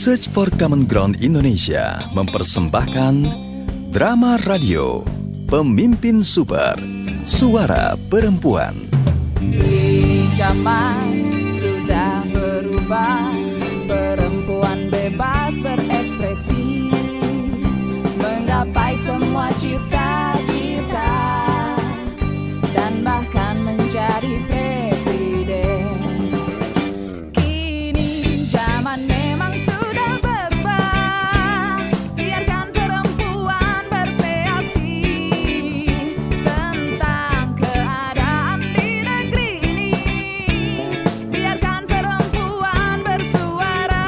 Search for Common Ground Indonesia mempersembahkan drama radio Pemimpin Super, Suara Perempuan. Kini zaman sudah berubah, perempuan bebas berekspresi, menggapai semua cita-cita, dan bahkan menjadi presiden. Kini zaman memang sudah berubah, biarkan perempuan berkreasi tentang keadaan di negeri ini, biarkan perempuan bersuara.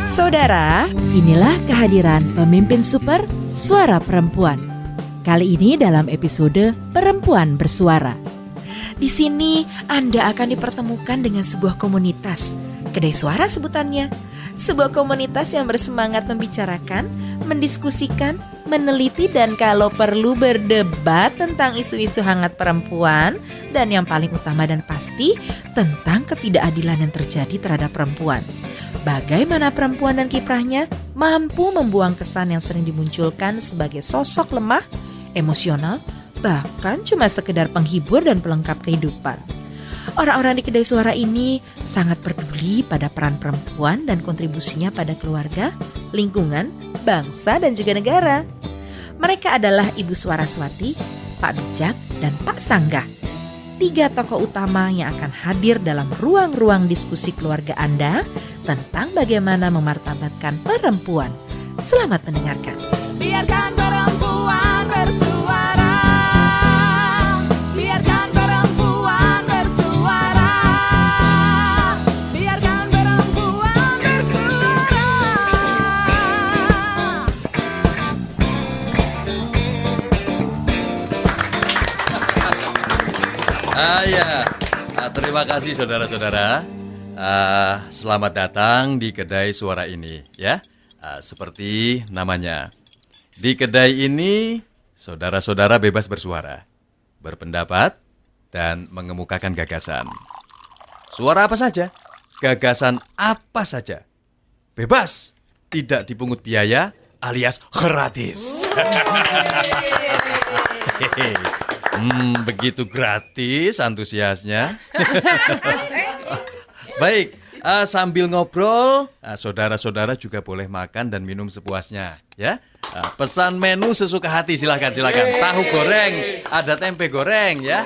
Saudara, inilah kehadiran Pemimpin Super, Suara Perempuan. Kali ini dalam episode Perempuan Bersuara. Di sini Anda akan dipertemukan dengan sebuah komunitas, kedai suara sebutannya. Sebuah komunitas yang bersemangat membicarakan, mendiskusikan, meneliti, dan kalau perlu berdebat tentang isu-isu hangat perempuan, dan yang paling utama dan pasti tentang ketidakadilan yang terjadi terhadap perempuan. Bagaimana perempuan dan kiprahnya mampu membuang kesan yang sering dimunculkan sebagai sosok lemah, emosional, bahkan cuma sekedar penghibur dan pelengkap kehidupan. Orang-orang di kedai suara ini sangat peduli pada peran perempuan dan kontribusinya pada keluarga, lingkungan, bangsa, dan juga negara. Mereka adalah Ibu Suaraswati, Pak Bijak, dan Pak Sanggah. 3 tokoh utama yang akan hadir dalam ruang-ruang diskusi keluarga Anda tentang bagaimana memartabatkan perempuan. Selamat mendengarkan. Biarkan perempuan bersuara, biarkan perempuan bersuara, biarkan perempuan bersuara. Terima kasih saudara-saudara. Selamat datang di kedai suara ini, ya. Seperti namanya, di kedai ini saudara-saudara bebas bersuara, berpendapat, dan mengemukakan gagasan. Suara apa saja, gagasan apa saja, bebas, tidak dipungut biaya alias gratis. Begitu gratis antusiasnya. Baik, sambil ngobrol, saudara-saudara juga boleh makan dan minum sepuasnya, ya. Pesan menu sesuka hati, silakan. Tahu goreng, ada tempe goreng, ya.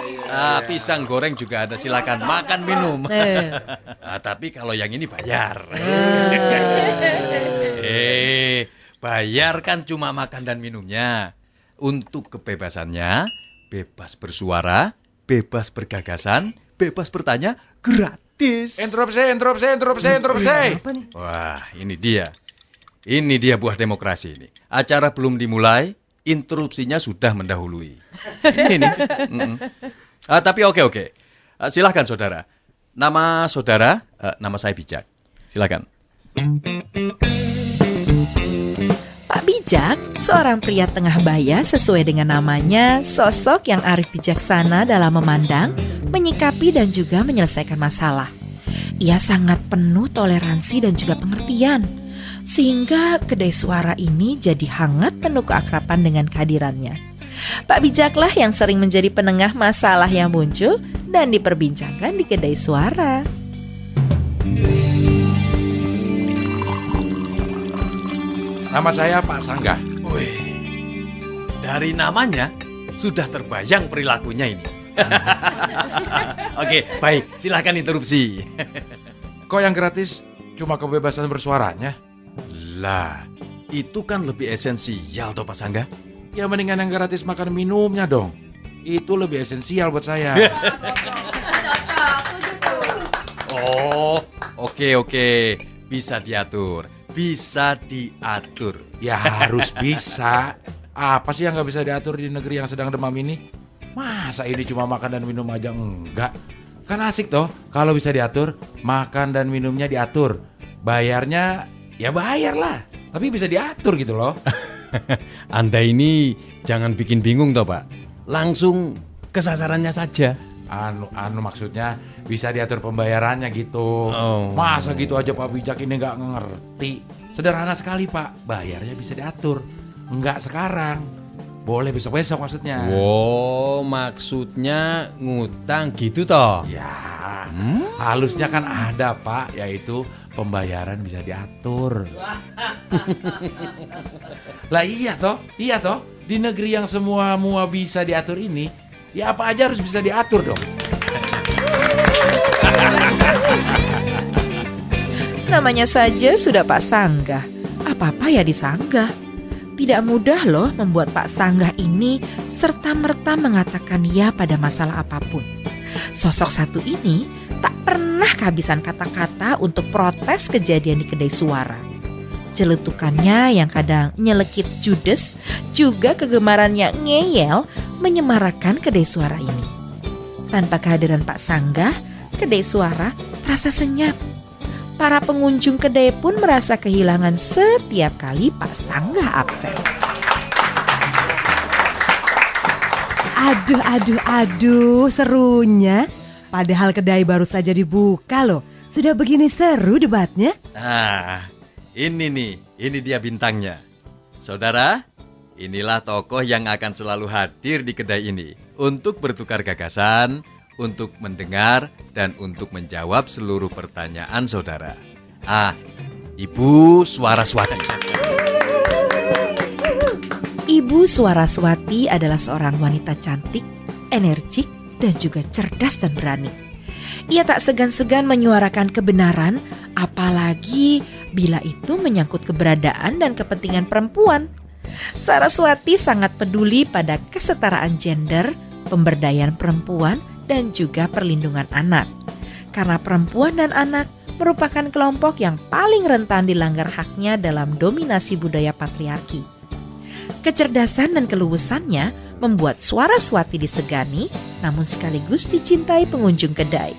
Pisang goreng juga ada, silakan makan minum. Tapi kalau yang ini bayar. Bayar kan cuma makan dan minumnya. Untuk kebebasannya, bebas bersuara, bebas bergagasan, bebas bertanya, gratis. Interupsi. Wah, ini dia. Ini dia buah demokrasi ini. Acara belum dimulai, interupsinya sudah mendahului. Ini. Tapi oke. Silahkan saudara. Nama saudara, nama saya Bijak. Silakan. Pak Bijak, seorang pria tengah baya sesuai dengan namanya, sosok yang arif bijaksana dalam memandang, menyikapi, dan juga menyelesaikan masalah. Ia sangat penuh toleransi dan juga pengertian, sehingga kedai suara ini jadi hangat penuh keakraban dengan kehadirannya. Pak Bijaklah yang sering menjadi penengah masalah yang muncul dan diperbincangkan di kedai suara. Nama saya Pak Sanggah. Wih, dari namanya sudah terbayang perilakunya ini. Oke, baik, silakan interupsi. Kok yang gratis cuma kebebasan bersuaranya? Lah, itu kan lebih esensial toh Pak Sanggah. Ya mendingan yang gratis makan minumnya dong. Itu lebih esensial buat saya. Oh, oke. Bisa diatur. Ya harus bisa. Apa sih yang gak bisa diatur di negeri yang sedang demam ini? Masa ini cuma makan dan minum aja enggak? Kan asik toh kalau bisa diatur. Makan dan minumnya diatur. Bayarnya ya bayar lah, tapi bisa diatur gitu loh. Anda ini jangan bikin bingung toh Pak. Langsung ke sasarannya saja. Anu maksudnya bisa diatur pembayarannya gitu. Oh. Masa gitu aja Pak Bijak ini nggak ngerti. Sederhana sekali Pak, bayarnya bisa diatur. Enggak sekarang, boleh besok-besok maksudnya. Wow, maksudnya ngutang gitu toh? Ya, halusnya kan ada Pak, yaitu pembayaran bisa diatur. Lah iya toh. Di negeri yang semua bisa diatur ini, ya apa aja harus bisa diatur dong. Namanya saja sudah Pak Sanggah. Apa-apa ya disanggah. Tidak mudah loh membuat Pak Sanggah ini serta-merta mengatakan ya pada masalah apapun. Sosok satu ini tak pernah kehabisan kata-kata untuk protes kejadian di kedai suara. Celetukannya yang kadang nyelekit judes, juga kegemarannya ngeyel menyemarakan kedai suara ini. Tanpa kehadiran Pak Sanggah, kedai suara terasa senyap. Para pengunjung kedai pun merasa kehilangan setiap kali Pak Sanggah absen. Aduh, serunya. Padahal kedai baru saja dibuka loh. Sudah begini seru debatnya. Nah, ini dia bintangnya. Saudara, inilah tokoh yang akan selalu hadir di kedai ini untuk bertukar gagasan, untuk mendengar, dan untuk menjawab seluruh pertanyaan saudara. Ibu Suaraswati. Ibu Suaraswati adalah seorang wanita cantik, energik, dan juga cerdas dan berani. Ia tak segan-segan menyuarakan kebenaran, apalagi bila itu menyangkut keberadaan dan kepentingan perempuan. Saraswati sangat peduli pada kesetaraan gender, pemberdayaan perempuan, dan juga perlindungan anak. Karena perempuan dan anak merupakan kelompok yang paling rentan dilanggar haknya dalam dominasi budaya patriarki. Kecerdasan dan keluasannya membuat Suaraswati disegani, namun sekaligus dicintai pengunjung kedai.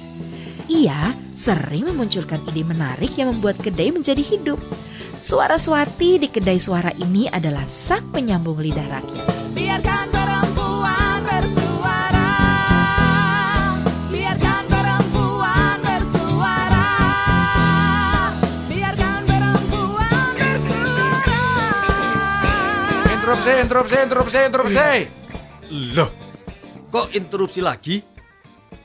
Ia sering memunculkan ide menarik yang membuat kedai menjadi hidup. Suaraswati di kedai suara ini adalah sang penyambung lidah rakyat. Biarkan perempuan bersuara. Biarkan perempuan bersuara. Biarkan perempuan bersuara. Interupsi. Loh, kok interupsi lagi?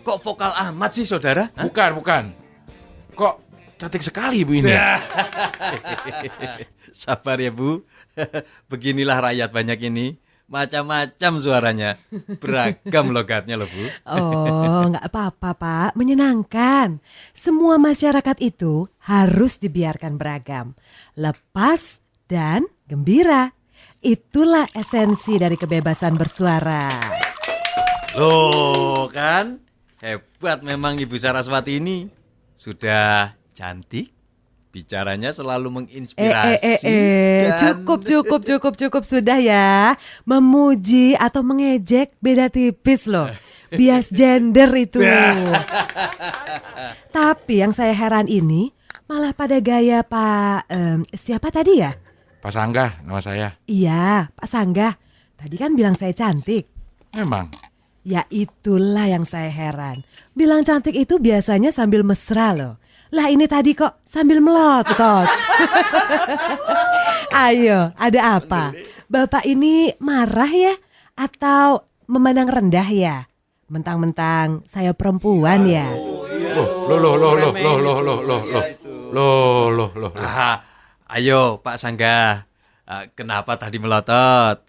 Kok vokal amat sih saudara? Hah? Bukan. Kok cantik sekali ibu ini. Sabar ya Bu. Beginilah rakyat banyak ini. Macam-macam suaranya. Beragam logatnya loh Bu. Oh, nggak apa-apa Pak, menyenangkan. Semua masyarakat itu harus dibiarkan beragam, lepas dan gembira. Itulah esensi dari kebebasan bersuara. Loh kan, hebat memang Ibu Saraswati ini. Sudah cantik, bicaranya selalu menginspirasi. dan- Cukup sudah ya. Memuji atau mengejek beda tipis loh. Bias gender itu. Tapi yang saya heran ini malah pada gaya Pak siapa tadi ya? Pak Sanggah nama saya. Iya, Pak Sanggah. Tadi kan bilang saya cantik. Memang. Ya itulah yang saya heran. Bilang cantik itu biasanya sambil mesra loh. Lah ini tadi kok sambil melotot. Ayo, ada apa? Bapak ini marah ya? Atau memandang rendah ya? Mentang-mentang saya perempuan ya? Loh. Ayo Pak Sanggah, kenapa tadi melotot?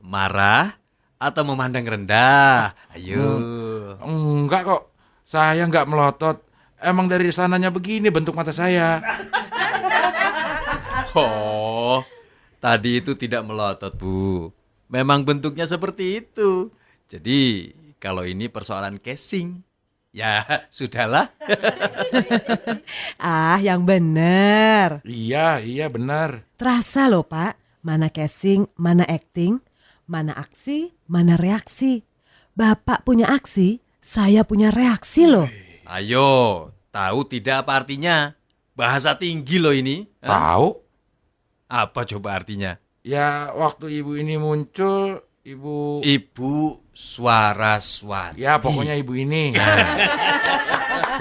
Marah atau memandang rendah? Ayo. Enggak kok. Saya enggak melotot. Emang dari sananya begini bentuk mata saya. Oh, tadi itu tidak melotot Bu. Memang bentuknya seperti itu. Jadi kalau ini persoalan casing, ya sudahlah. Ah, yang bener. Iya benar. Terasa loh Pak, mana casing, mana acting, mana aksi, mana reaksi. Bapak punya aksi, saya punya reaksi loh. Ayo, tahu tidak apa artinya? Bahasa tinggi loh ini. Hah? Tahu? Apa coba artinya? Ya waktu ibu ini muncul, Ibu Suara-Swati. Ya pokoknya ibu ini.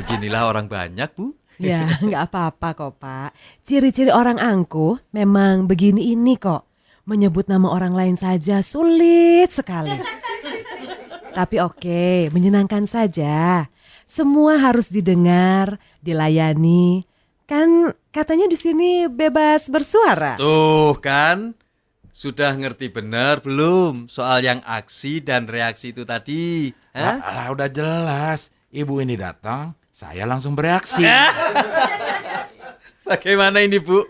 Beginilah orang banyak, Bu. Ya, nggak apa-apa kok, Pak. Ciri-ciri orang angkuh memang begini ini kok. Menyebut nama orang lain saja sulit sekali. Tapi oke, menyenangkan saja. Semua harus didengar, dilayani. Kan katanya di sini bebas bersuara. Tuh kan, sudah ngerti benar belum soal yang aksi dan reaksi itu tadi? Hah? Alah udah jelas. Ibu ini datang, saya langsung bereaksi. Bagaimana ini, Bu?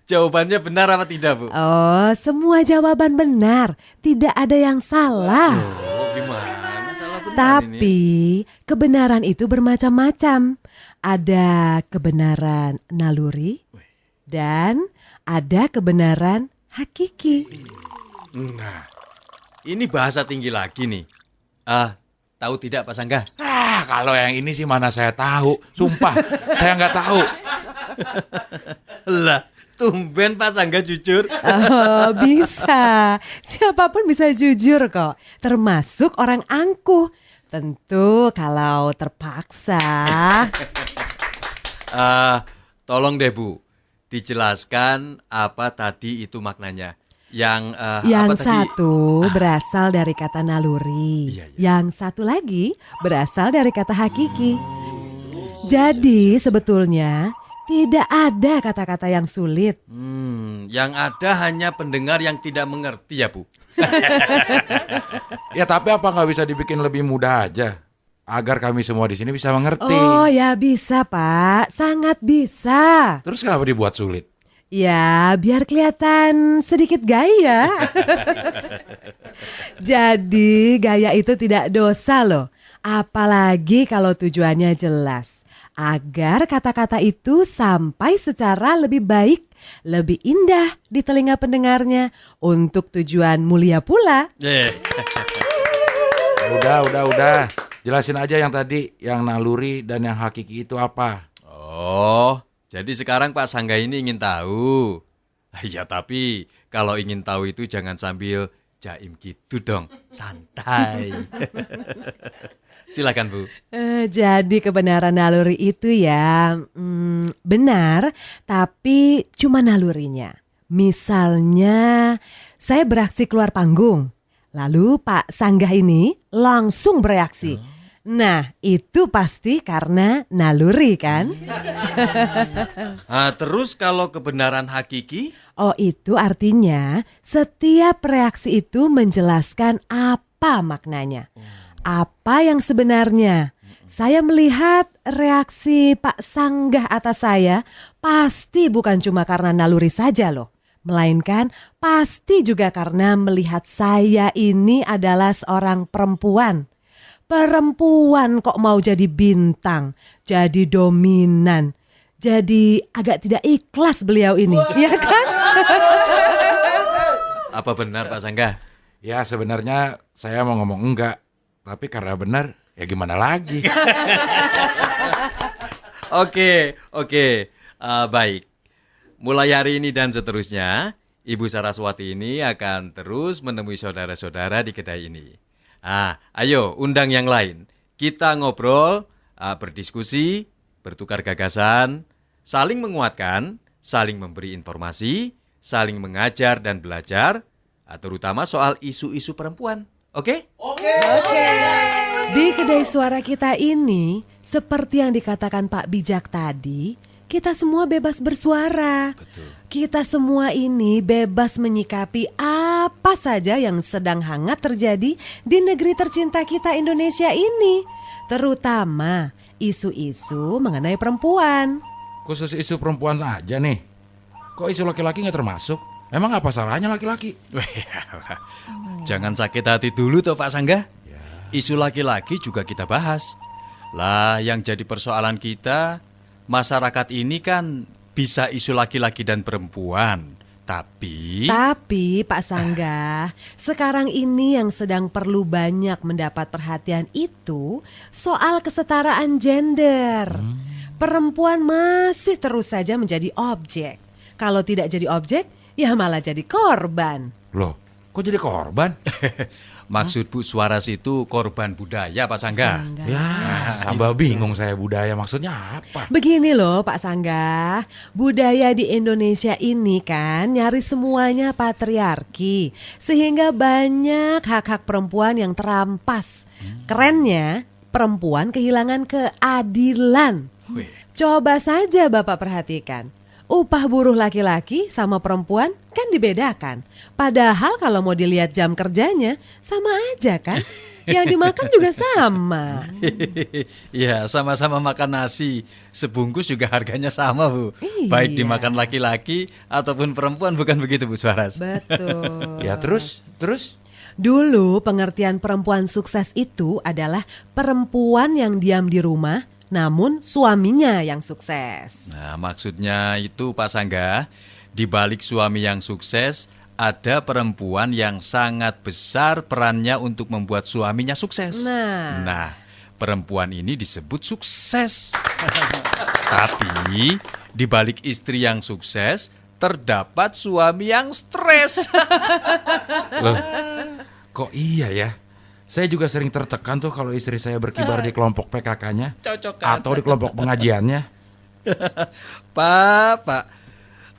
Jawabannya benar apa tidak, Bu? Oh, semua jawaban benar. Tidak ada yang salah. Oh, gimana salah benar ini? Tapi kebenaran itu bermacam-macam. Ada kebenaran naluri dan ada kebenaran hakiki. Nah, ini bahasa tinggi lagi nih. Tahu tidak Pak Sangga? Kalau yang ini sih mana saya tahu. Sumpah, saya nggak tahu. Lah, tumben Pak Sangga jujur. Oh, bisa. Siapapun bisa jujur kok. Termasuk orang angkuh. Tentu kalau terpaksa. Tolong deh Bu, dijelaskan apa tadi itu maknanya. Yang Yang apa tadi? satu berasal dari kata naluri. Iya, iya. Yang satu lagi berasal dari kata hakiki. Jadi sebetulnya tidak ada kata-kata yang sulit. Yang ada hanya pendengar yang tidak mengerti ya Bu. Ya tapi apa nggak bisa dibikin lebih mudah aja? Agar kami semua di sini bisa mengerti. Oh ya bisa Pak, sangat bisa. Terus kenapa dibuat sulit? Ya biar kelihatan sedikit gaya. Jadi gaya itu tidak dosa loh. Apalagi kalau tujuannya jelas. Agar kata-kata itu sampai secara lebih baik, lebih indah di telinga pendengarnya. Untuk tujuan mulia pula. Udah. Jelasin aja yang tadi, yang naluri dan yang hakiki itu apa? Oh, jadi sekarang Pak Sangga ini ingin tahu. Ya tapi kalau ingin tahu itu jangan sambil jaim gitu dong, santai. Silakan Bu. Jadi kebenaran naluri itu ya benar, tapi cuma nalurinya. Misalnya saya beraksi keluar panggung, lalu Pak Sangga ini langsung bereaksi. Nah itu pasti karena naluri kan? Terus kalau kebenaran hakiki? Oh itu artinya setiap reaksi itu menjelaskan apa maknanya. Apa yang sebenarnya. Saya melihat reaksi Pak Sangga atas saya pasti bukan cuma karena naluri saja loh. Melainkan pasti juga karena melihat saya ini adalah seorang perempuan. Perempuan kok mau jadi bintang, jadi dominan. Jadi agak tidak ikhlas beliau ini, ya kan? Apa benar Pak Sangga? Ya sebenarnya saya mau ngomong enggak. Tapi karena benar, ya gimana lagi? Oke. Baik. Mulai hari ini dan seterusnya, Ibu Saraswati ini akan terus menemui saudara-saudara di kedai ini. Ayo undang yang lain. Kita ngobrol, berdiskusi, bertukar gagasan, saling menguatkan, saling memberi informasi, saling mengajar dan belajar, terutama soal isu-isu perempuan. Oke? Di kedai suara kita ini, seperti yang dikatakan Pak Bijak tadi, kita semua bebas bersuara. Betul. Kita semua ini bebas menyikapi apa saja yang sedang hangat terjadi di negeri tercinta kita Indonesia ini. Terutama isu-isu mengenai perempuan. Khusus isu perempuan aja nih. Kok isu laki-laki nggak termasuk? Emang apa salahnya laki-laki? Jangan sakit hati dulu toh Pak Sangga. Isu laki-laki juga kita bahas. Lah yang jadi persoalan kita, masyarakat ini kan bisa isu laki-laki dan perempuan. Tapi Pak Sangga, sekarang ini yang sedang perlu banyak mendapat perhatian itu soal kesetaraan gender. Perempuan masih terus saja menjadi objek. Kalau tidak jadi objek, ya malah jadi korban. Loh, Kok jadi korban? Maksud Bu Suaras itu korban budaya Pak Sangga. Ya, tambah bingung saya budaya maksudnya apa? Begini loh Pak Sangga, budaya di Indonesia ini kan nyaris semuanya patriarki, sehingga banyak hak-hak perempuan yang terampas. Kerennya, perempuan kehilangan keadilan. Coba saja Bapak perhatikan, upah buruh laki-laki sama perempuan kan dibedakan. Padahal kalau mau dilihat jam kerjanya sama aja kan. Yang dimakan juga sama. Ya, sama-sama makan nasi. Sebungkus juga harganya sama, Bu. Iya. Baik dimakan laki-laki ataupun perempuan, bukan begitu Bu Suaras? Betul. Ya terus? Dulu pengertian perempuan sukses itu adalah perempuan yang diam di rumah namun suaminya yang sukses. Nah, maksudnya itu Pak Sangga, di balik suami yang sukses, ada perempuan yang sangat besar perannya untuk membuat suaminya sukses. Nah, perempuan ini disebut sukses. Tapi, di balik istri yang sukses, terdapat suami yang stres. Loh, kok iya ya? Saya juga sering tertekan tuh kalau istri saya berkibar di kelompok PKK-nya. Atau di kelompok pengajiannya. Pak,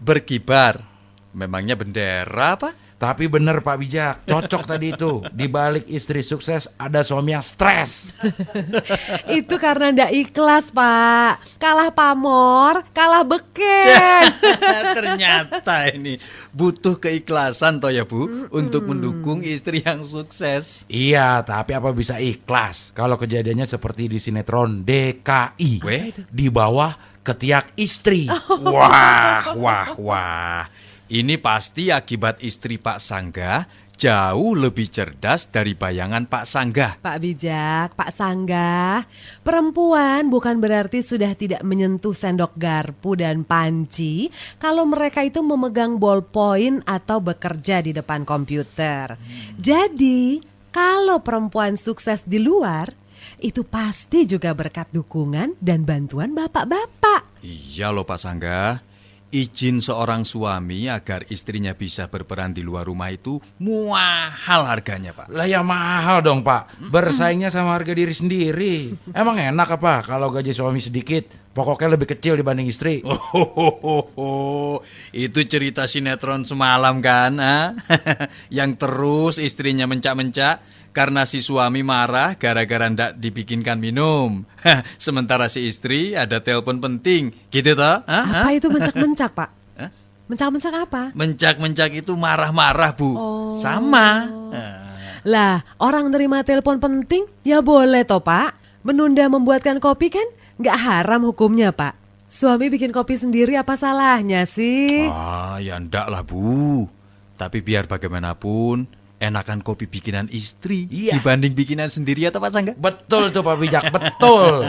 berkibar. Memangnya bendera, Pak? Tapi bener Pak Bijak, cocok tadi itu. Di balik istri sukses ada suami yang stres. Itu karena ndak ikhlas Pak. Kalah pamor, kalah beken. Ternyata ini butuh keikhlasan toh ya Bu, untuk mendukung istri yang sukses. Iya, tapi apa bisa ikhlas kalau kejadiannya seperti di sinetron DKI. Di bawah ketiak istri. Wah. Ini pasti akibat istri Pak Sangga jauh lebih cerdas dari bayangan Pak Sangga. Pak Bijak, Pak Sangga, perempuan bukan berarti sudah tidak menyentuh sendok garpu dan panci kalau mereka itu memegang ballpoint atau bekerja di depan komputer. Jadi, kalau perempuan sukses di luar, itu pasti juga berkat dukungan dan bantuan bapak-bapak. Iya loh Pak Sangga. Izin seorang suami agar istrinya bisa berperan di luar rumah itu mahal harganya, Pak. Lah ya mahal dong Pak, bersaingnya sama harga diri sendiri. Emang enak apa kalau gaji suami sedikit, pokoknya lebih kecil dibanding istri? Itu cerita sinetron semalam kan, yang terus istrinya mencak-mencak karena si suami marah gara-gara ndak dibikinkan minum. Sementara si istri ada telepon penting, gitu toh? Apa itu mencak-mencak, Pak? Mencak-mencak apa? Mencak-mencak itu marah-marah, Bu. Sama. Lah, orang nerima telepon penting ya boleh toh, Pak. Menunda membuatkan kopi kan nggak haram hukumnya, Pak. Suami bikin kopi sendiri apa salahnya sih? Ya ndak lah, Bu. Tapi biar bagaimanapun, enakan kopi bikinan istri dibanding bikinan sendiri atau Pak Sangga? Betul tuh Pak Bijak, betul.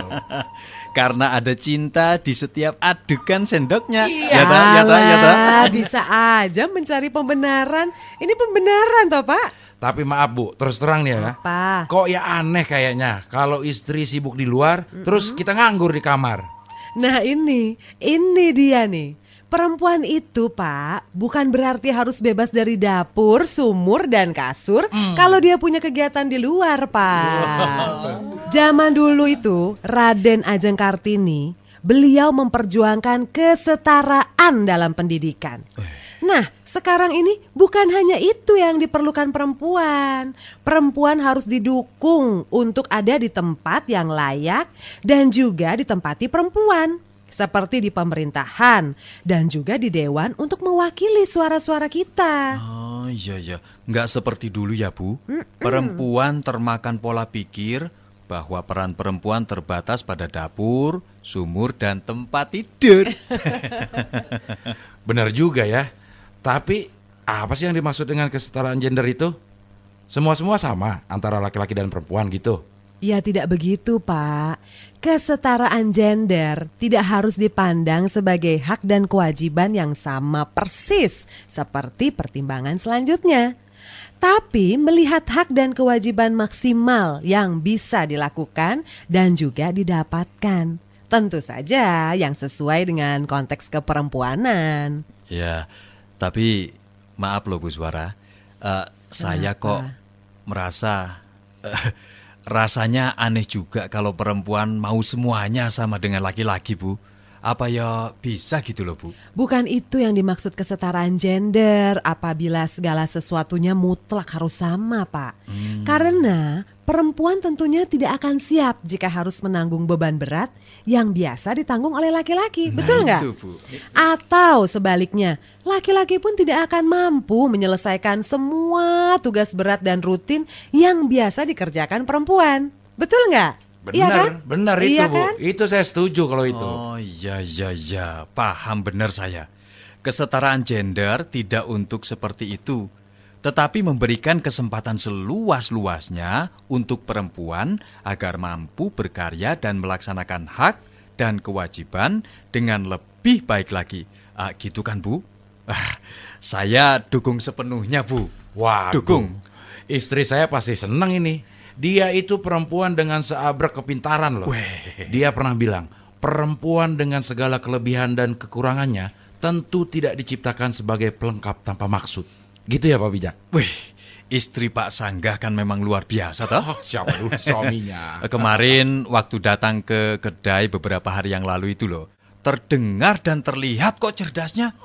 Karena ada cinta di setiap adegan sendoknya. Ya toh? Bisa aja mencari pembenaran. Ini pembenaran toh, Pak? Tapi maaf Bu, terus terang nih ya. Apa? Kok ya aneh kayaknya kalau istri sibuk di luar, terus kita nganggur di kamar. Nah ini dia nih. Perempuan itu Pak bukan berarti harus bebas dari dapur, sumur, dan kasur kalau dia punya kegiatan di luar Pak. Zaman dulu itu Raden Ajeng Kartini, beliau memperjuangkan kesetaraan dalam pendidikan. Nah sekarang ini bukan hanya itu yang diperlukan perempuan. Perempuan harus didukung untuk ada di tempat yang layak dan juga ditempati perempuan. Seperti di pemerintahan dan juga di dewan untuk mewakili suara-suara kita. Oh iya, nggak seperti dulu ya Bu. Perempuan termakan pola pikir bahwa peran perempuan terbatas pada dapur, sumur, dan tempat tidur. Benar juga ya. Tapi apa sih yang dimaksud dengan kesetaraan gender itu? Semua sama antara laki-laki dan perempuan gitu? Ya tidak begitu Pak. Kesetaraan gender tidak harus dipandang sebagai hak dan kewajiban yang sama persis seperti pertimbangan selanjutnya. Tapi melihat hak dan kewajiban maksimal yang bisa dilakukan dan juga didapatkan. Tentu saja yang sesuai dengan konteks keperempuanan. Ya, tapi maaf loh Bu Suara. saya kok merasa rasanya aneh juga kalau perempuan mau semuanya sama dengan laki-laki, Bu. Apa ya bisa gitu loh, Bu? Bukan itu yang dimaksud kesetaraan gender apabila segala sesuatunya mutlak harus sama, Pak. Karena perempuan tentunya tidak akan siap jika harus menanggung beban berat yang biasa ditanggung oleh laki-laki. Betul nggak? Itu, Bu. Atau sebaliknya, laki-laki pun tidak akan mampu menyelesaikan semua tugas berat dan rutin yang biasa dikerjakan perempuan. Betul nggak? Iya kan? Benar itu, Iya Bu. kan? Itu saya setuju kalau itu. Oh iya, paham benar saya. Kesetaraan gender tidak untuk seperti itu, tetapi memberikan kesempatan seluas-luasnya untuk perempuan agar mampu berkarya dan melaksanakan hak dan kewajiban dengan lebih baik lagi. Gitu kan, Bu? Saya dukung sepenuhnya, Bu. Waduh, Dukung. Istri saya pasti senang ini. Dia itu perempuan dengan seabrek kepintaran loh. Dia pernah bilang, perempuan dengan segala kelebihan dan kekurangannya tentu tidak diciptakan sebagai pelengkap tanpa maksud. Gitu ya Pak Bijak? Wih, istri Pak Sanggah kan memang luar biasa toh. Siapa dulu suaminya? Kemarin waktu datang ke kedai beberapa hari yang lalu itu loh, terdengar dan terlihat kok cerdasnya.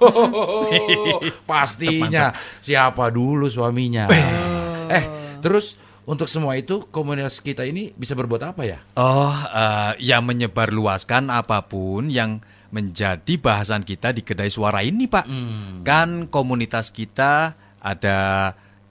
Pastinya. Siapa dulu suaminya? Terus untuk semua itu komunitas kita ini bisa berbuat apa ya? Ya menyebarluaskan apapun yang menjadi bahasan kita di kedai suara ini, Pak. Kan komunitas kita ada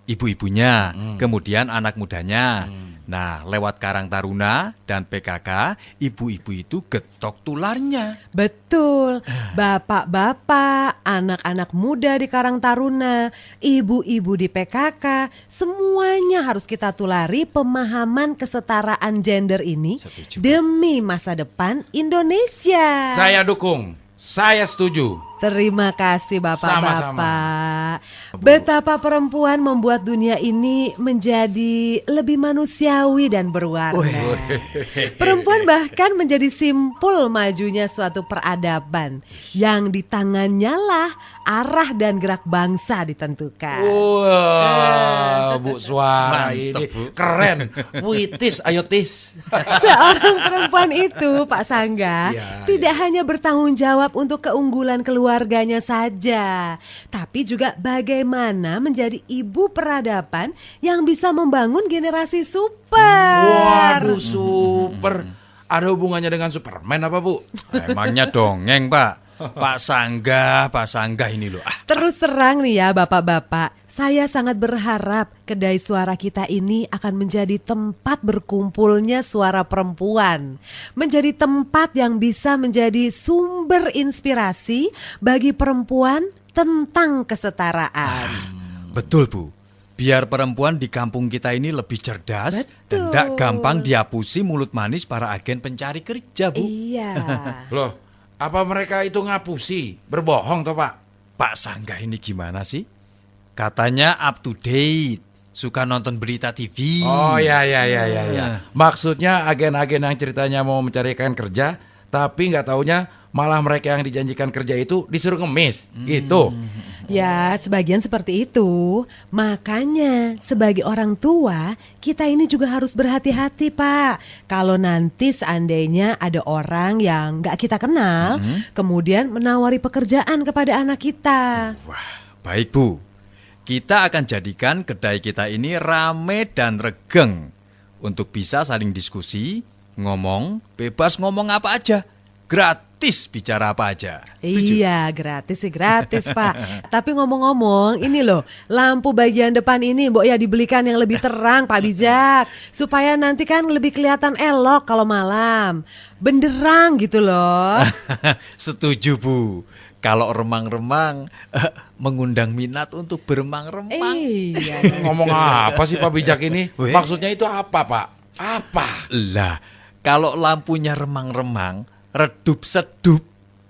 ibu-ibunya, kemudian anak mudanya. Nah, lewat Karang Taruna dan PKK, ibu-ibu itu getok tularnya. Betul, bapak-bapak, anak-anak muda di Karang Taruna, ibu-ibu di PKK, semuanya harus kita tulari pemahaman kesetaraan gender ini Setuju. demi masa depan Indonesia. Saya dukung. Saya setuju. Terima kasih bapak-bapak. Sama-sama. Betapa perempuan membuat dunia ini menjadi lebih manusiawi dan berwarna. Perempuan bahkan menjadi simpul majunya suatu peradaban yang di tangannya lah arah dan gerak bangsa ditentukan. Wah, Bu Suara Mantep, ini Bu. keren. Witis, ayo tis. Seorang perempuan itu, Pak Sangga, Ya, tidak hanya bertanggung jawab untuk keunggulan keluarganya saja, tapi juga bagaimana menjadi ibu peradaban yang bisa membangun generasi super. Waduh, super. Ada hubungannya dengan Superman apa, Bu? Emangnya dongeng, Pak. Pak Sanggah ini loh. Terus terang nih ya bapak-bapak, saya sangat berharap kedai suara kita ini akan menjadi tempat berkumpulnya suara perempuan. Menjadi tempat yang bisa menjadi sumber inspirasi bagi perempuan tentang kesetaraan. Betul, Bu. Biar perempuan di kampung kita ini lebih cerdas dan Betul. tidak gampang dihapusi mulut manis para agen pencari kerja, Bu. Iya. Loh, apa mereka itu ngapusi? Berbohong toh, Pak? Pak Sanggah ini gimana sih? Katanya up to date, suka nonton berita TV. Oh ya. Maksudnya agen-agen yang ceritanya mau mencarikan kerja, tapi nggak taunya malah mereka yang dijanjikan kerja itu disuruh ngemis, gitu. Ya, sebagian seperti itu. Makanya sebagai orang tua, kita ini juga harus berhati-hati, Pak. Kalau nanti seandainya ada orang yang gak kita kenal, kemudian menawari pekerjaan kepada anak kita. Wah, baik, Bu. Kita akan jadikan kedai kita ini rame dan regeng untuk bisa saling diskusi, ngomong, bebas ngomong apa aja. Gratis bicara apa aja. Setuju? Iya, gratis sih gratis, Pak. Tapi ngomong-ngomong, ini loh, lampu bagian depan ini Mbok ya dibelikan yang lebih terang, Pak Bijak. Supaya nanti kan lebih kelihatan elok kalau malam. Benderang gitu loh. Setuju, Bu. Kalau remang-remang mengundang minat untuk beremang-remang. Iya. Ngomong apa sih Pak Bijak ini? Maksudnya itu apa, Pak? Apa? Lah, kalau lampunya remang-remang, redup-sedup,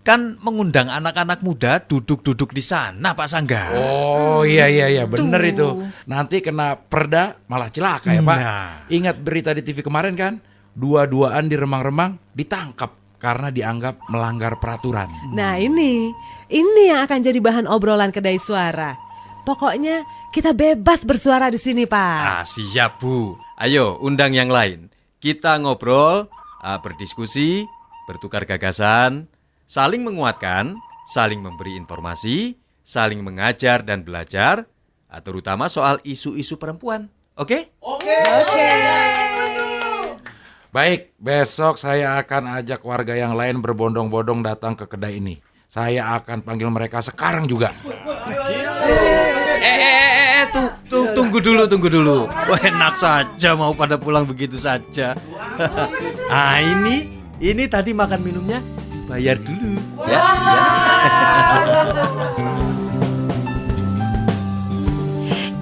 kan mengundang anak-anak muda duduk-duduk di sana, Pak Sanggah. Oh iya, bener itu. Nanti kena perda malah celaka ya, Pak. Nah. Ingat berita di TV kemarin kan? Dua-duaan di remang-remang ditangkap karena dianggap melanggar peraturan. Nah ini yang akan jadi bahan obrolan kedai suara. Pokoknya kita bebas bersuara di sini, Pak. Ah, siap Bu. Ayo undang yang lain. Kita ngobrol, berdiskusi, bertukar gagasan, saling menguatkan, saling memberi informasi, saling mengajar dan belajar, terutama soal isu-isu perempuan. Oke? Baik, besok saya akan ajak warga yang lain berbondong-bondong datang ke kedai ini. Saya akan panggil mereka sekarang juga. Tunggu dulu. Wah, enak saja mau pada pulang begitu saja. Ini tadi makan minumnya dibayar dulu, ya.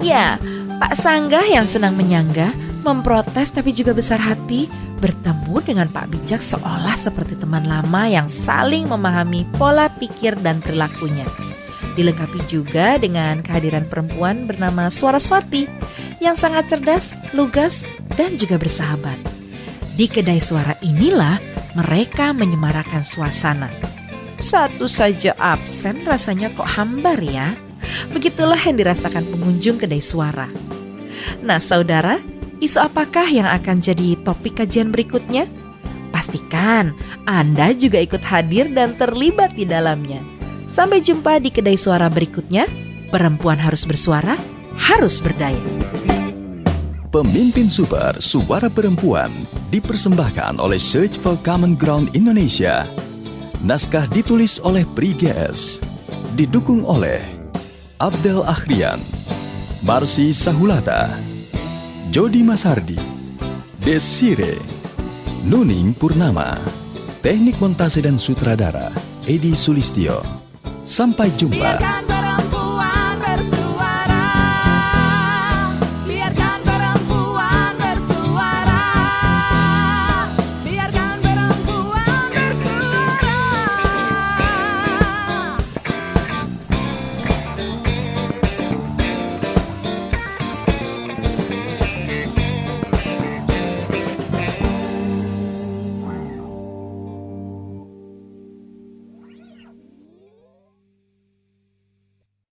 Ya, Pak Sanggah yang senang menyanggah, memprotes tapi juga besar hati, bertemu dengan Pak Bijak seolah seperti teman lama yang saling memahami pola pikir dan perilakunya. Dilengkapi juga dengan kehadiran perempuan bernama Suaraswati yang sangat cerdas, lugas, dan juga bersahabat. Di kedai suara inilah mereka menyemarakan suasana. Satu saja absen rasanya kok hambar ya. Begitulah yang dirasakan pengunjung kedai suara. Nah saudara, isu apakah yang akan jadi topik kajian berikutnya? Pastikan Anda juga ikut hadir dan terlibat di dalamnya. Sampai jumpa di kedai suara berikutnya. Perempuan harus bersuara, harus berdaya. Pemimpin Super Suara Perempuan dipersembahkan oleh Search for Common Ground Indonesia. Naskah ditulis oleh Pri GS, didukung oleh Abdel Akhrian, Marsi Sahulata, Jody Masardi, Desire, Nuning Purnama, teknik montase dan sutradara Edi Sulistyo. Sampai jumpa.